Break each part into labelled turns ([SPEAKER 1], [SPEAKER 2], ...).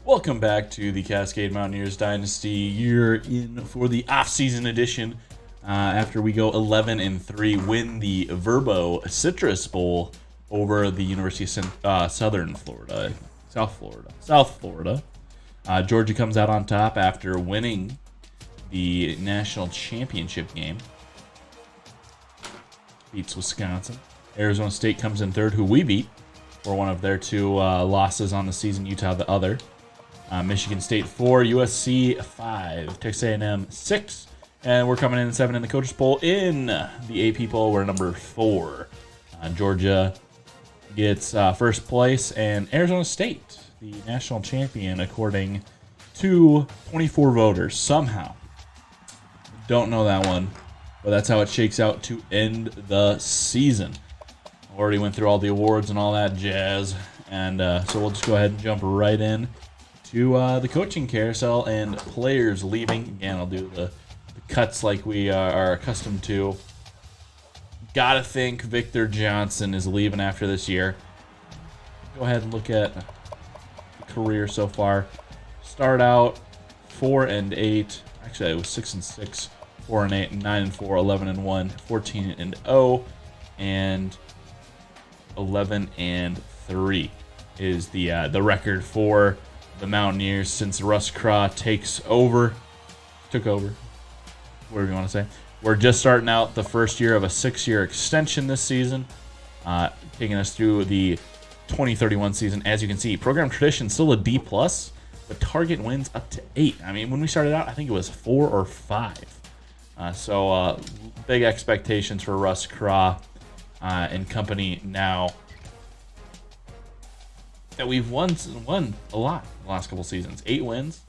[SPEAKER 1] Welcome back to the Cascade Mountaineers Dynasty. You're in for the off-season edition after we go 11-3, win the Verbo Citrus Bowl over the University of South Florida. Georgia comes out on top after winning the national championship game. Beats Wisconsin. Arizona State comes in third, who we beat for one of their two losses on the season. Utah the other. Michigan State 4, USC 5, Texas A&M 6, and we're coming in 7 in the Coaches Poll. In the AP poll, we're number 4. Georgia gets first place, and Arizona State, the national champion, according to 24 voters. Somehow, don't know that one, but that's how it shakes out to end the season. Already went through all the awards and all that jazz, and so we'll just go ahead and jump right in to the coaching carousel and players leaving. Again, I'll do the cuts like we are accustomed to. Gotta think Victor Johnson is leaving after this year. Go ahead and look at the career so far. Start out 4-8. Actually, it was 6-6, 4-8, 9-4, 11-1, 14-0, and 11-3 is the record for the Mountaineers since Russ Craw took over, whatever you want to say. We're just starting out the first year of a 6-year extension this season, taking us through the 2031 season. As you can see, program tradition still a D+, but target wins up to 8. I mean, when we started out, I think it was 4 or 5. So big expectations for Russ Craw and company now. That we've won a lot the last couple seasons. 8 wins.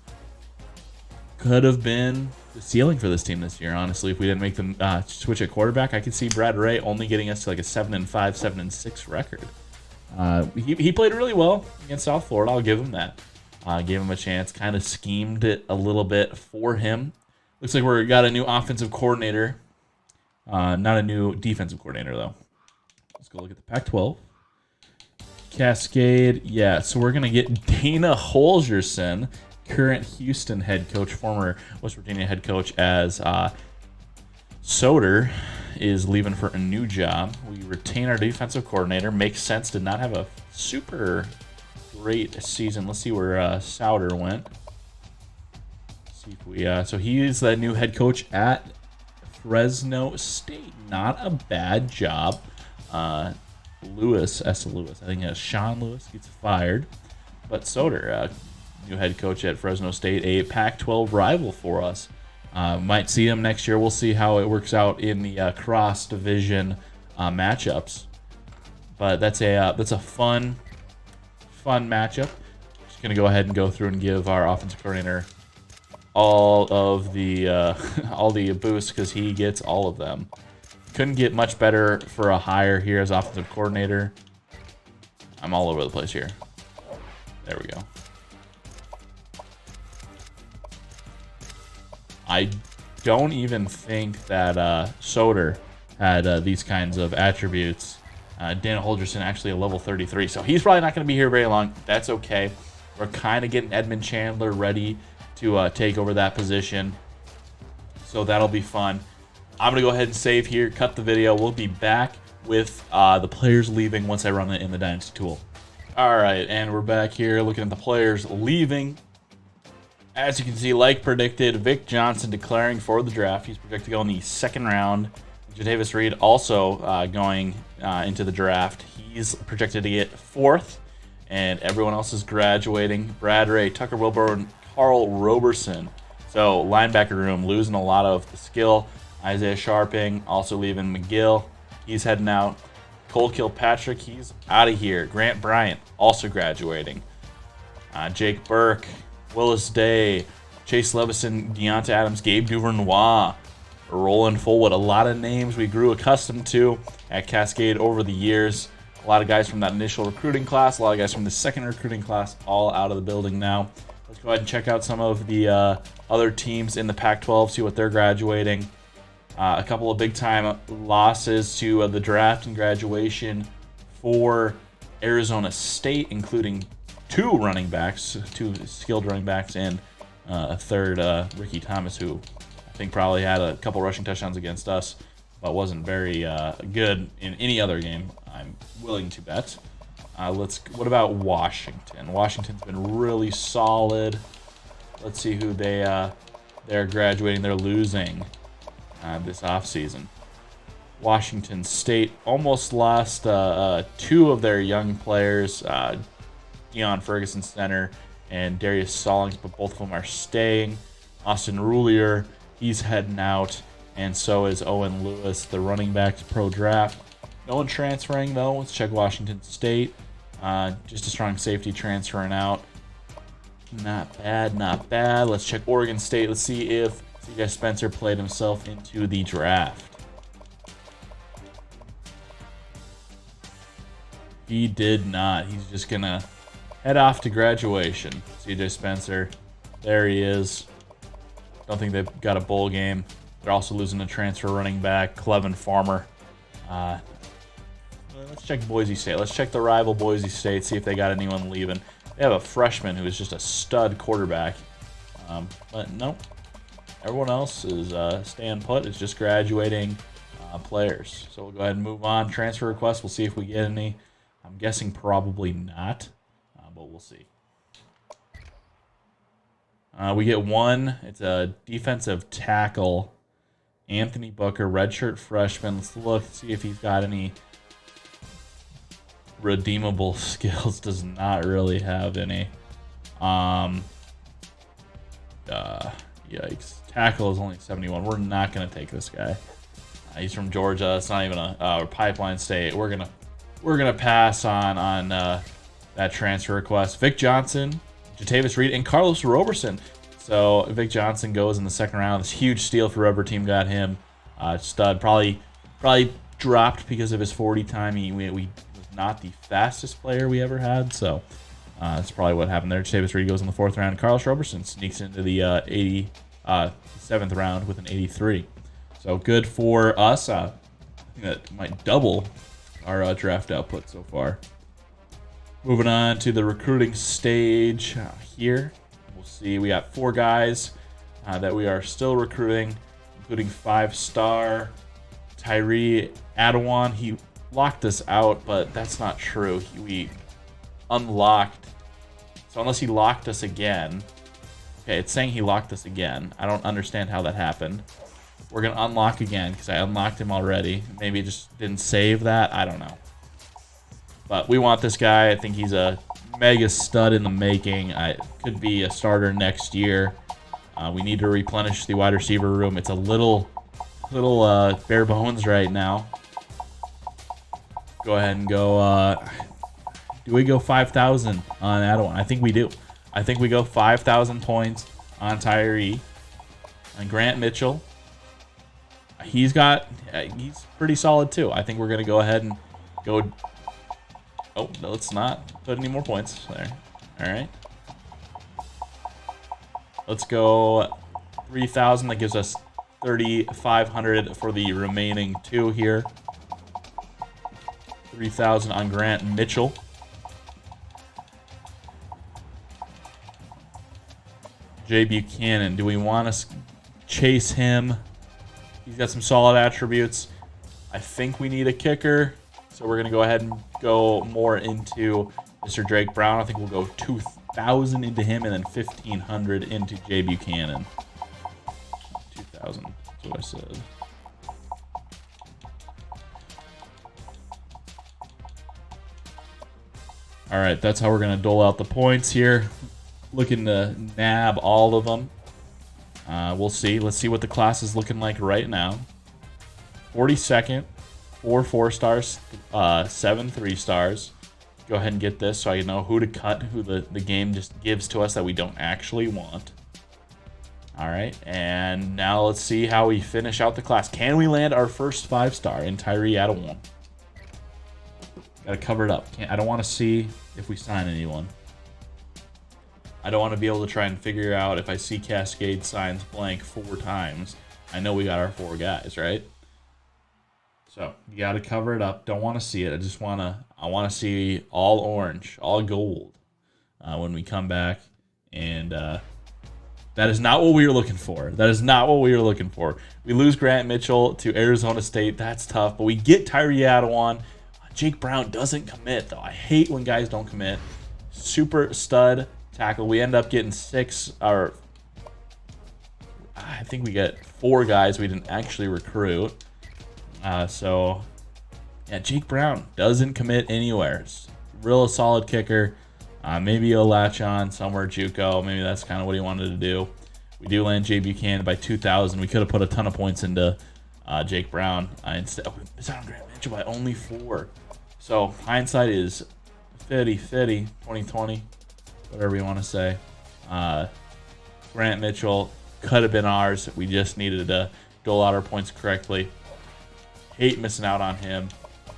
[SPEAKER 1] Could have been the ceiling for this team this year, honestly, if we didn't make them switch at quarterback. I could see Brad Ray only getting us to like a 7-5, 7-6 record. He played really well against South Florida. I'll give him that. Gave him a chance. Kind of schemed it a little bit for him. Looks like we got a new offensive coordinator. Not a new defensive coordinator, though. Let's go look at the Pac-12. Cascade, yeah, so we're going to get Dana Holgerson, current Houston head coach, former West Virginia head coach, as Soder is leaving for a new job. We retain our defensive coordinator. Makes sense. Did not have a super great season. Let's see where Soder went. Let's see if we so he is the new head coach at Fresno State. Not a bad job. Lewis, I think Sean Lewis gets fired. But Soder, new head coach at Fresno State, a Pac-12 rival for us. Might see him next year. We'll see how it works out in the cross-division matchups. But that's a fun matchup. Just going to go ahead and go through and give our offensive coordinator all of the boosts because he gets all of them. Couldn't get much better for a hire here as offensive coordinator. I'm all over the place here. There we go. I don't even think that Soder had these kinds of attributes. Dana Holgerson actually a level 33, so he's probably not going to be here very long. That's okay. We're kind of getting Edmund Chandler ready to take over that position, so that'll be fun. I'm going to go ahead and save here, cut the video. We'll be back with the players leaving once I run it in the Dynasty tool. All right, and we're back here looking at the players leaving. As you can see, like predicted, Vic Johnson declaring for the draft. He's projected to go in the second round. Jadavis Reed also going into the draft. He's projected to get 4th, and everyone else is graduating. Brad Ray, Tucker Wilburn, Carl Roberson. So linebacker room losing a lot of the skill. Isaiah Sharping also leaving. McGill, he's heading out. Cole Kilpatrick, he's out of here. Grant Bryant also graduating. Jake Burke, Willis Day, Chase Levison, Deonta Adams, Gabe Duvernois, Roland Fullwood. A lot of names we grew accustomed to at Cascade over the years. A lot of guys from that initial recruiting class, a lot of guys from the second recruiting class, all out of the building now. Let's go ahead and check out some of the other teams in the Pac-12, see what they're graduating. A couple of big-time losses to the draft and graduation for Arizona State, including two running backs, two skilled running backs, and a third, Ricky Thomas, who I think probably had a couple rushing touchdowns against us, but wasn't very good in any other game, I'm willing to bet. What about Washington? Washington's been really solid. Let's see who they're graduating. They're losing this offseason. Washington State almost lost two of their young players, Deion Ferguson, center, and Darius Stallings, but both of them are staying. Austin Roulier, he's heading out, and so is Owen Lewis, the running backs pro draft. No one transferring, though. Let's check Washington State. Just a strong safety transferring out. Not bad, not bad. Let's check Oregon State. Let's see if CJ Spencer played himself into the draft. He did not. He's just going to head off to graduation. CJ Spencer. There he is. Don't think they've got a bowl game. They're also losing a transfer running back, Clevin Farmer. Let's check Boise State. Let's check the rival Boise State, see if they got anyone leaving. They have a freshman who is just a stud quarterback. But nope. Everyone else is staying put. It's just graduating players. So we'll go ahead and move on. Transfer requests. We'll see if we get any. I'm guessing probably not, but we'll see. We get one. It's a defensive tackle, Anthony Booker, redshirt freshman. Let's look, see if he's got any redeemable skills. Does not really have any. Yikes. Tackle is only 71. We're not going to take this guy. He's from Georgia. It's not even a Pipeline State. We're gonna pass on that transfer request. Vic Johnson, Jatavis Reed, and Carlos Roberson. So Vic Johnson goes in the second round. This huge steal for Rubber Team got him. Stud. Probably dropped because of his 40 time. We was not the fastest player we ever had. So that's probably what happened there. Jatavis Reed goes in the 4th round. Carlos Roberson sneaks into the 87th round with an 83. So good for us. I think that might double our draft output so far. Moving on to the recruiting stage here. We'll see. We got 4 guys that we are still recruiting, including 5-star Tyree Adawan. He locked us out, but that's not true. We unlocked. So unless he locked us again. Okay, it's saying he locked us again. I don't understand how that happened. We're going to unlock again because I unlocked him already. Maybe it just didn't save that. I don't know. But we want this guy. I think he's a mega stud in the making. Could be a starter next year. We need to replenish the wide receiver room. It's a little bare bones right now. Go ahead and go. Do we go 5,000 on Adawan? I think we do. I think we go 5,000 points on Tyree. And Grant Mitchell. He's pretty solid too. I think we're going to go ahead and go. Oh, no, let's not put any more points there. All right. Let's go 3,000. That gives us 3,500 for the remaining 2 here. 3,000 on Grant Mitchell. Jay Buchanan. Do we want to chase him? He's got some solid attributes. I think we need a kicker. So we're going to go ahead and go more into Mr. Drake Brown. I think we'll go 2,000 into him and then 1,500 into Jay Buchanan. 2,000. That's what I said. All right, that's how we're going to dole out the points here. Looking to nab all of them. We'll see. Let's see what the class is looking like right now. 42nd, 4 4-stars, 7 3-stars. Go ahead and get this so I know who to cut, who the game just gives to us that we don't actually want. All right, and now let's see how we finish out the class. Can we land our first 5-star in Tyree Adawan? Got to cover it up. I don't want to see if we sign anyone. I don't want to be able to try and figure out if I see Cascade signs blank 4 times. I know we got our 4 guys, right? So you got to cover it up. Don't want to see it. I want to see all orange, all gold. when we come back. And that is not what we were looking for. That is not what we were looking for. We lose Grant Mitchell to Arizona State. That's tough. But we get Tyree Adawan. Jake Brown doesn't commit, though. I hate when guys don't commit. Super stud tackle. We end up getting 6, or I think we get 4 guys we didn't actually recruit. So, yeah, Jake Brown doesn't commit anywhere. Real solid kicker. Maybe he'll latch on somewhere JUCO. Maybe that's kind of what he wanted to do. We do land Jay Buchanan by 2,000. We could have put a ton of points into Jake Brown. Instead, we missed out on Grant Mitchell by only 4. So hindsight is 50-50, 2020, whatever you want to say. Grant Mitchell could have been ours. We just needed to dole out our points correctly. Hate missing out on him.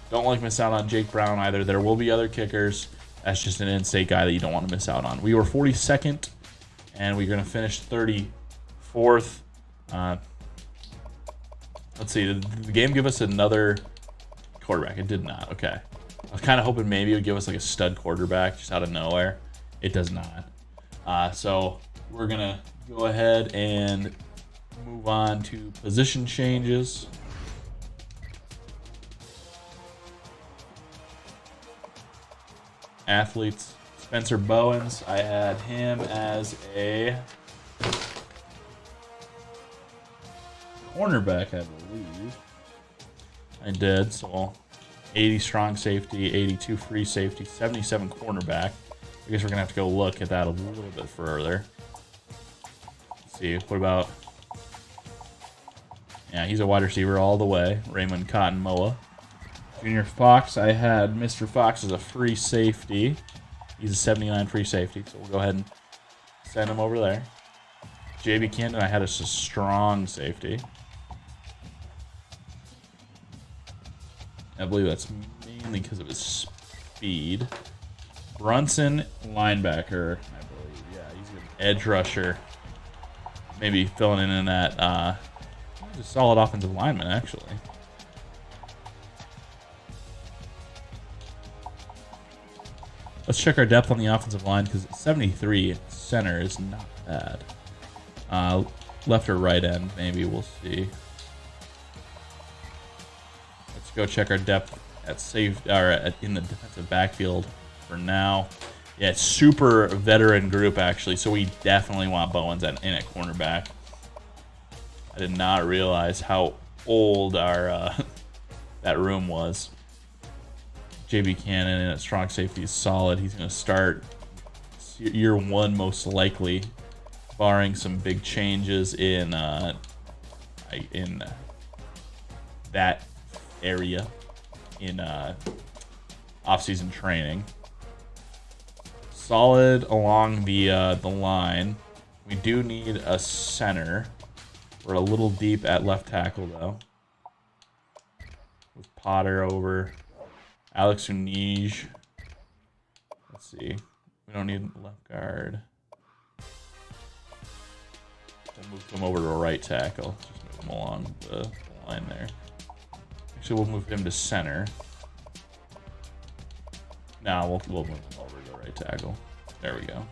[SPEAKER 1] Don't like missing out on Jake Brown either. There will be other kickers. That's just an in-state guy that you don't want to miss out on. We were 42nd, and we're going to finish 34th. Let's see. Did the game give us another quarterback? It did not. Okay. I was kind of hoping maybe it would give us like a stud quarterback just out of nowhere. It does not. So we're going to go ahead and move on to position changes. Athletes. Spencer Bowens, I had him as a cornerback, I believe. I did. So 80 strong safety, 82 free safety, 77 cornerback. I guess we're going to have to go look at that a little bit further. Let's see. What about... Yeah, he's a wide receiver all the way. Raymond Cotton Moa. Junior Fox, I had Mr. Fox as a free safety. He's a 79 free safety, so we'll go ahead and send him over there. J.B. Camden, I had as a strong safety. I believe that's mainly because of his speed. Brunson, linebacker, I believe. Yeah, he's an edge rusher. Maybe filling in that. He's a solid offensive lineman, actually. Let's check our depth on the offensive line because 73 center is not bad. Left or right end, maybe. We'll see. Let's go check our depth at in the defensive backfield for now. Yeah, it's super veteran group, actually, so we definitely want Bowens in at cornerback. I did not realize how old our that room was. J.B. Cannon and at strong safety is solid. He's going to start year 1 most likely, barring some big changes in that area in off-season training. Solid along the line. We do need a center. We're a little deep at left tackle though, with Potter over. Alex Unige. Let's see. We don't need left guard. We'll move him over to a right tackle. Just move him along the line there. Actually, we'll move him to center. No, we'll move him over to right tackle. There we go.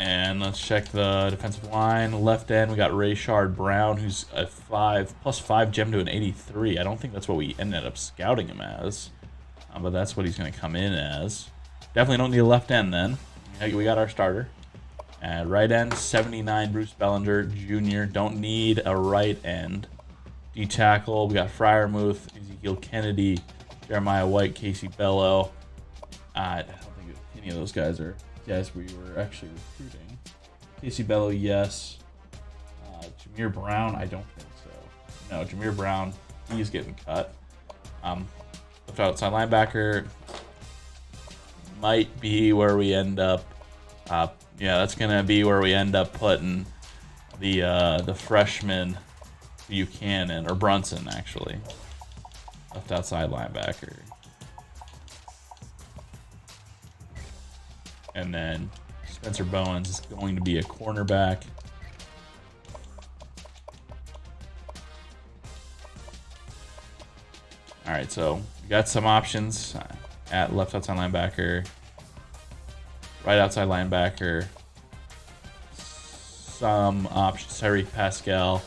[SPEAKER 1] And let's check the defensive line. Left end, we got Rayshard Brown, who's a +5 gem to an 83. I don't think that's what we ended up scouting him as, but that's what he's going to come in as. Definitely don't need a left end then. We got our starter. And right end, 79 Bruce Bellinger Jr. Don't need a right end. D tackle, we got Fryermuth, Ezekiel Kennedy, Jeremiah White, Casey Bello. I don't think any of those guys are guys we were actually recruiting. Casey Bello, yes. Jameer Brown, I don't think so. No, Jameer Brown, he's getting cut. Left outside linebacker might be where we end up. Yeah, that's gonna be where we end up putting the freshman Buchanan or Brunson actually. Left outside linebacker. And then Spencer Bowens is going to be a cornerback. All right, so we got some options at left outside linebacker, right outside linebacker. Some options. Tyreek Pascal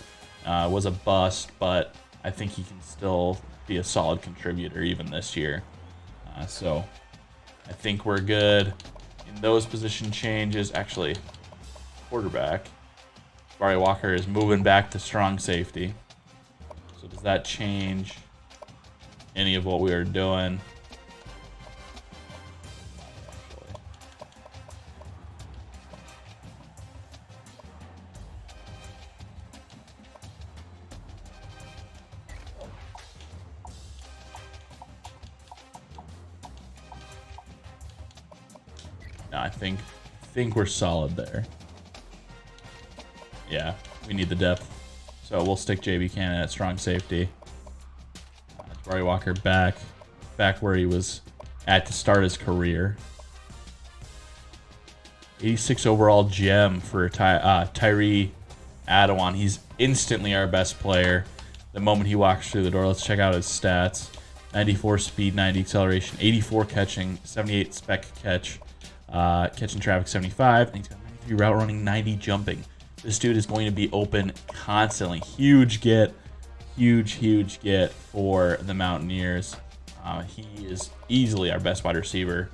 [SPEAKER 1] was a bust, but I think he can still be a solid contributor even this year. So I think we're good in those position changes. Actually, quarterback. Barry Walker is moving back to strong safety. So does that change any of what we are doing? No, I think we're solid there. Yeah, we need the depth. So we'll stick JB Cannon at strong safety. Barry Walker back where he was at to start his career. 86 overall gem for Tyree Adawan. He's instantly our best player the moment he walks through the door. Let's check out his stats. 94 speed, 90 acceleration, 84 catching, 78 spec catch, catching traffic 75, and he's got 93 route running, 90 jumping. This dude is going to be open constantly. Huge get for the Mountaineers. He is easily our best wide receiver.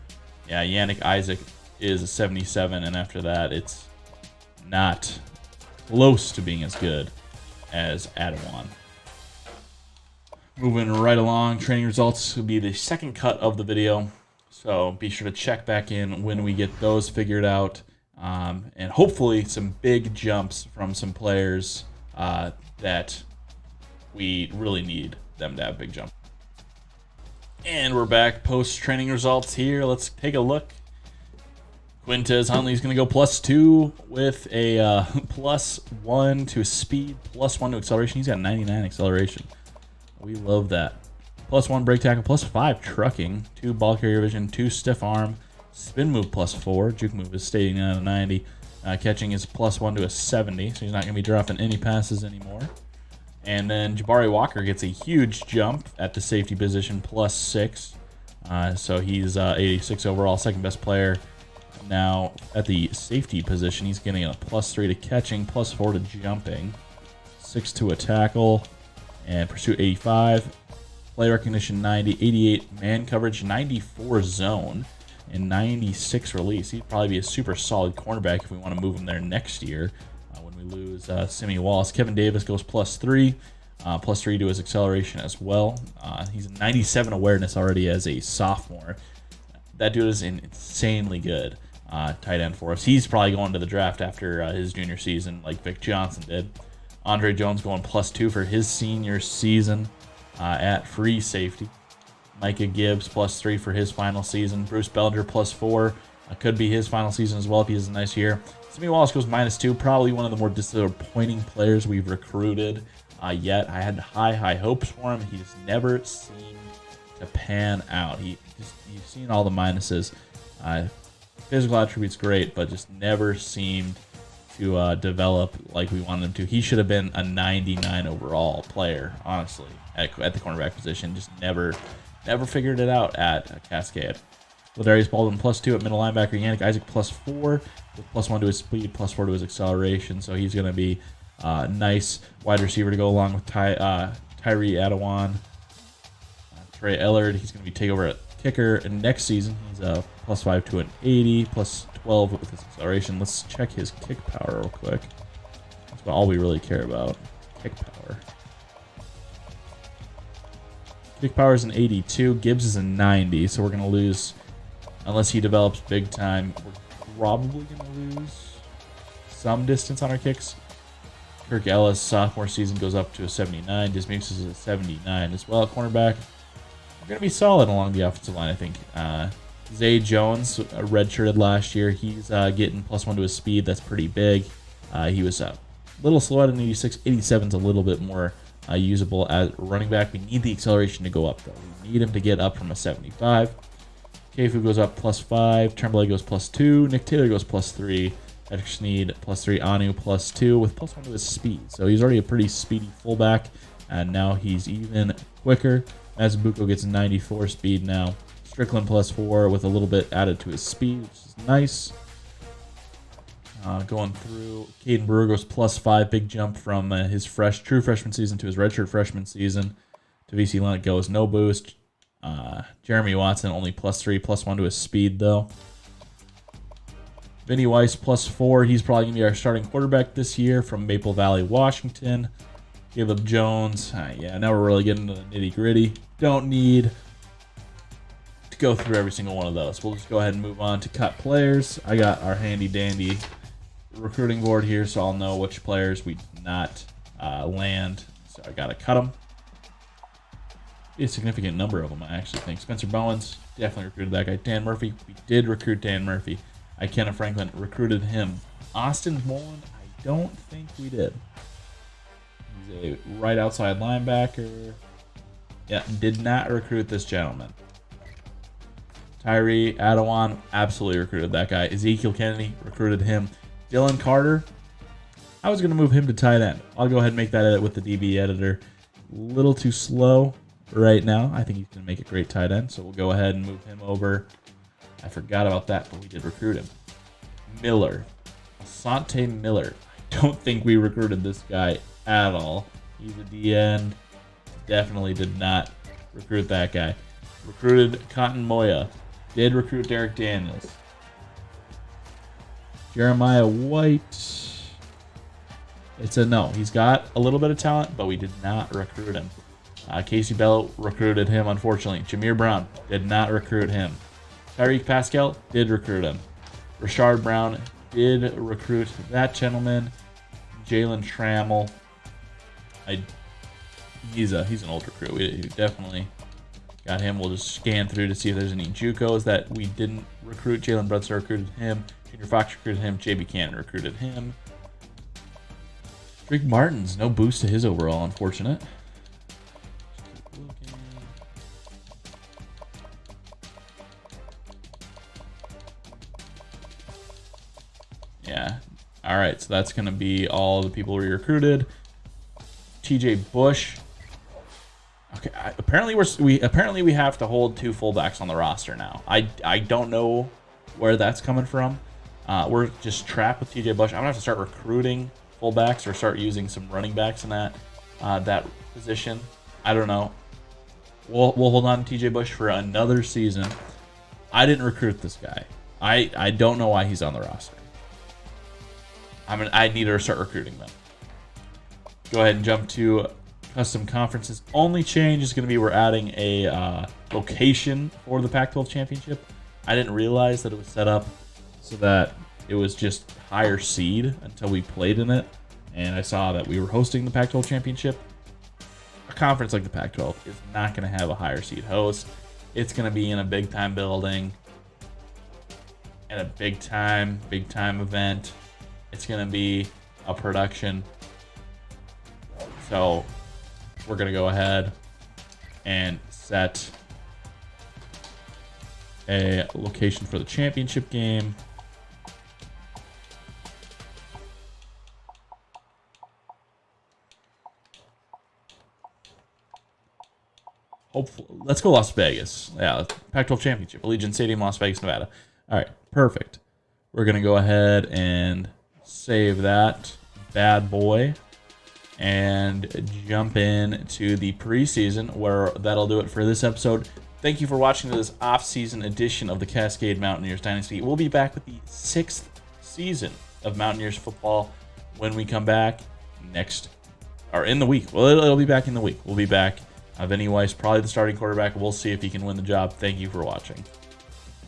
[SPEAKER 1] Yeah, Yannick Isaac is a 77, and after that, it's not close to being as good as Adawan. Moving right along, training results will be the second cut of the video, so be sure to check back in when we get those figured out. And hopefully some big jumps from some players that we really need them to have big jump. And we're back post-training results here. Let's take a look. Quintez Huntley's going to go +2 with a +1 to speed, +1 to acceleration. He's got 99 acceleration. We love that. +1 break tackle, +5 trucking, 2 ball carrier vision, 2 stiff arm, spin move +4. Juke move is staying at a 90. Catching is +1 to a 70, so he's not going to be dropping any passes anymore. And then Jabari Walker gets a huge jump at the safety position, +6. So he's 86 overall, second best player. Now at the safety position, he's getting a +3 to catching, +4 to jumping, 6 to a tackle, and pursuit 85. Play recognition 90, 88 man coverage, 94 zone, and 96 release. He'd probably be a super solid cornerback if we want to move him there next year when we lose Simi Wallace. Kevin Davis goes +3, +3 to his acceleration as well. He's a 97 awareness already as a sophomore. That dude is insanely good tight end for us. He's probably going to the draft after his junior season like Vic Johnson did. Andre Jones going +2 for his senior season at free safety. Micah Gibbs +3 for his final season. Bruce Belger +4. Could be his final season as well if he has a nice year. Simi Wallace goes -2. Probably one of the more disappointing players we've recruited yet. I had high hopes for him. He just never seemed to pan out. You've seen all the minuses. Physical attributes great, but just never seemed to develop like we wanted him to. He should have been a 99 overall player, honestly, at the cornerback position. Just never figured it out at Cascade. Ladarius Baldwin +2 at middle linebacker. Yannick Isaac +4 with +1 to his speed, +4 to his acceleration. So he's going to be a nice wide receiver to go along with Tyree Adawan. Trey Ellard, he's going to be take over at kicker. And next season, he's a +5 to an 80, +12 with his acceleration. Let's check his kick power real quick. That's all we really care about. Kick power. Kick power is an 82. Gibbs is a 90, so we're going to lose, unless he develops big time, we're probably going to lose some distance on our kicks. Kirk Ellis, sophomore season, goes up to a 79. Dismukes is a 79 as well. Cornerback, we're going to be solid along the offensive line, I think. Zay Jones, redshirted last year. He's getting +1 to his speed. That's pretty big. He was a little slow at an 86. 87's a little bit more usable as running back. We need the acceleration to go up, though. We need him to get up from a 75. Kefu goes up +5. Tremblay goes +2. Nick Taylor goes +3. Patrick Sneed +3. Anu +2 with +1 to his speed. So he's already a pretty speedy fullback, and now he's even quicker. Mazabuko gets 94 speed now. Strickland +4 with a little bit added to his speed, which is nice. Going through, Caden Burgos +5, big jump from his true freshman season to his redshirt freshman season. To VC Leonard goes no boost. Jeremy Watson only +3, +1 to his speed though. Vinny Weiss +4. He's probably going to be our starting quarterback this year from Maple Valley, Washington. Caleb Jones. Yeah, now we're really getting into the nitty gritty. Don't need to go through every single one of those. We'll just go ahead and move on to cut players. I got our handy dandy recruiting board here, so I'll know which players we did not land. So I got to cut them. Be a significant number of them, I actually think. Spencer Bowens, definitely recruited that guy. Dan Murphy, we did recruit Dan Murphy. Ikenna Franklin recruited him. Austin Mullen, I don't think we did. He's a right outside linebacker. Yeah, did not recruit this gentleman. Tyree Adawan, absolutely recruited that guy. Ezekiel Kennedy, recruited him. Dylan Carter, I was going to move him to tight end. I'll go ahead and make that edit with the DB editor. A little too slow right now. I think he's going to make a great tight end, so we'll go ahead and move him over. I forgot about that, but we did recruit him. Miller. Asante Miller. I don't think we recruited this guy at all. He's a D-end. Definitely did not recruit that guy. Recruited Cotton Moya. Did recruit Derek Daniels. Jeremiah White. It's a no. He's got a little bit of talent, but we did not recruit him. Casey Bell recruited him, unfortunately. Jameer Brown did not recruit him. Tyreek Pascal did recruit him. Rashard Brown did recruit that gentleman. Jalen Trammell. He's an old recruit. We definitely got him. We'll just scan through to see if there's any JUCOs that we didn't recruit. Jalen Brunson recruited him. Junior Fox recruited him. JB Cannon recruited him. Drake Martins, no boost to his overall, unfortunate. Yeah. All right, so that's going to be all the people we recruited. TJ Bush. Okay, apparently we have to hold 2 fullbacks on the roster now. I don't know where that's coming from. We're just trapped with TJ Bush. I'm gonna have to start recruiting fullbacks or start using some running backs in that position. I don't know. We'll hold on to TJ Bush for another season. I didn't recruit this guy. I don't know why he's on the roster. I need to start recruiting them. Go ahead and jump to custom conferences. Only change is going to be we're adding a location for the Pac-12 championship. I didn't realize that it was set up so that it was just higher seed until we played in it. And I saw that we were hosting the Pac-12 championship. A conference like the Pac-12 is not going to have a higher seed host. It's going to be in a big time building and a big time event. It's going to be a production. So we're going to go ahead and set a location for the championship game. Hopefully, let's go Las Vegas. Yeah, Pac-12 championship, Allegiant Stadium, Las Vegas, Nevada. All right, perfect. We're going to go ahead and save that bad boy and jump in to the preseason, where that'll do it for this episode. Thank you for watching this off-season edition of the Cascade Mountaineers Dynasty. We'll be back with the 6th season of Mountaineers football when we come back in the week. Well, it'll be back in the week. We'll be back. Vinny Weiss, probably the starting quarterback. We'll see if he can win the job. Thank you for watching.